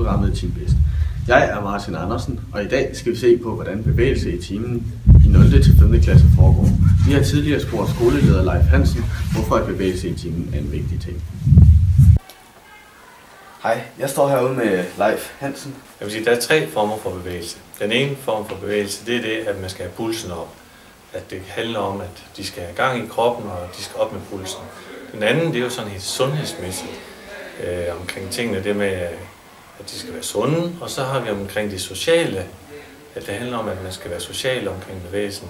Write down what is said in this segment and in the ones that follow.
programmet Team Best. Jeg er Martin Andersen, og i dag skal vi se på, hvordan bevægelse i timen i 0. til 5. klasse foregår. Vi har tidligere spurgt skoleleder Leif Hansen, hvorfor at bevægelse i timen er en vigtig ting. Hej, jeg står herude med Leif Hansen. Jeg vil sige, der er 3 former for bevægelse. Den ene form for bevægelse, det er det, at man skal have pulsen op. At det handler om, at de skal have gang i kroppen, og de skal op med pulsen. Den anden, det er jo sådan helt sundhedsmæssigt omkring tingene, det med, at de skal være sunde. Og så har vi omkring det sociale, at det handler om, at man skal være social omkring bevægelsen.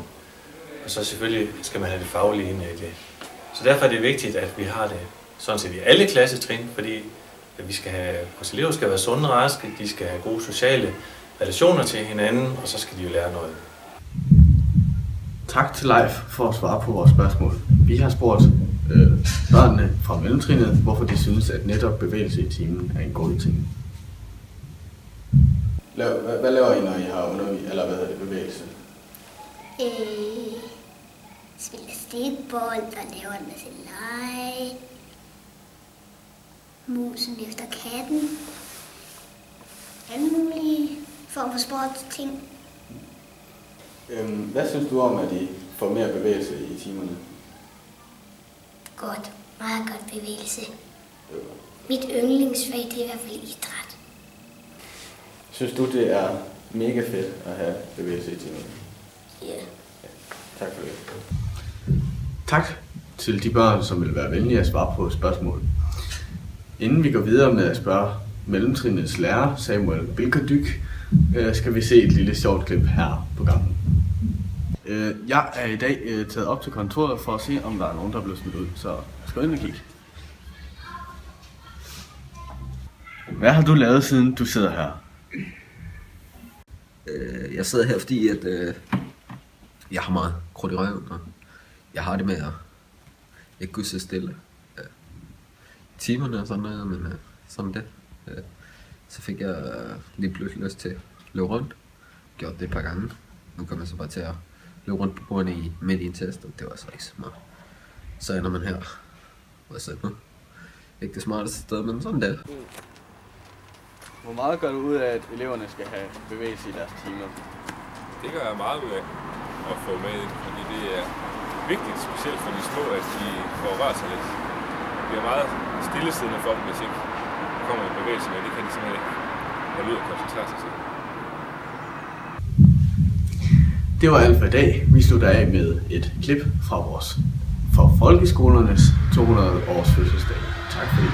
Og så selvfølgelig skal man have det faglige ind i det. Så derfor er det vigtigt, at vi har det sådan set i alle klassetrin, fordi vores elever skal være sunde og raske, de skal have gode sociale relationer til hinanden, og så skal de jo lære noget. Tak til Leif for at svare på vores spørgsmål. Vi har spurgt børnene fra mellemtrinnet, hvorfor de synes, at netop bevægelse i timen er en god ting. Hvad laver I, når I har bevægelse? Spiller stikbold og laver en masse lege. Musen efter katten. Alle mulige form for sportsting. Hvad synes du om, at I får mere bevægelse i timerne? Godt. Meget godt bevægelse. Mit yndlingsfag, det er i hvert fald idræt. Synes du, det er mega fedt at have bevægelse i timerne? Ja. Tak for det. Tak til de børn, som vil være venlige at svare på spørgsmål. Inden vi går videre med at spørge mellemtrinnets lærer, Samuel Bilkerdyk, skal vi se et lille sjovt klip her på gangen. Jeg er i dag taget op til kontoret for at se, om der er nogen, der er blevet smidt ud, så skal vi ind og kigge. Hvad har du lavet, siden du sidder her? Jeg sidder her, fordi at, jeg har meget krudt i røven, og jeg har det med at ikke kunne sidde stille. Timerne og sådan noget, men sådan det. Så fik jeg lige pludselig lyst til at løbe rundt. Gjort det et par gange. Nu kommer jeg så bare til at løbe rundt på bordene midt i en test, og det var så ikke smart. Så ender man her. Hvor er det nu? Ikke det smarteste sted, men sådan det. Hvor meget gør du ud af, at eleverne skal have bevægelse i deres timer? Det gør jeg meget ud af at få med ind, fordi det er vigtigt, specielt for de små, at de får rørt sig lidt. Det bliver meget stillesiddende for dem, hvis ikke der kommer en bevægelse med. Det kan de simpelthen ikke holde ud og koncentrere sig til. Det var alt for i dag. Vi slutter af med et klip fra folkeskolernes 200 års fødselsdag. Tak for det.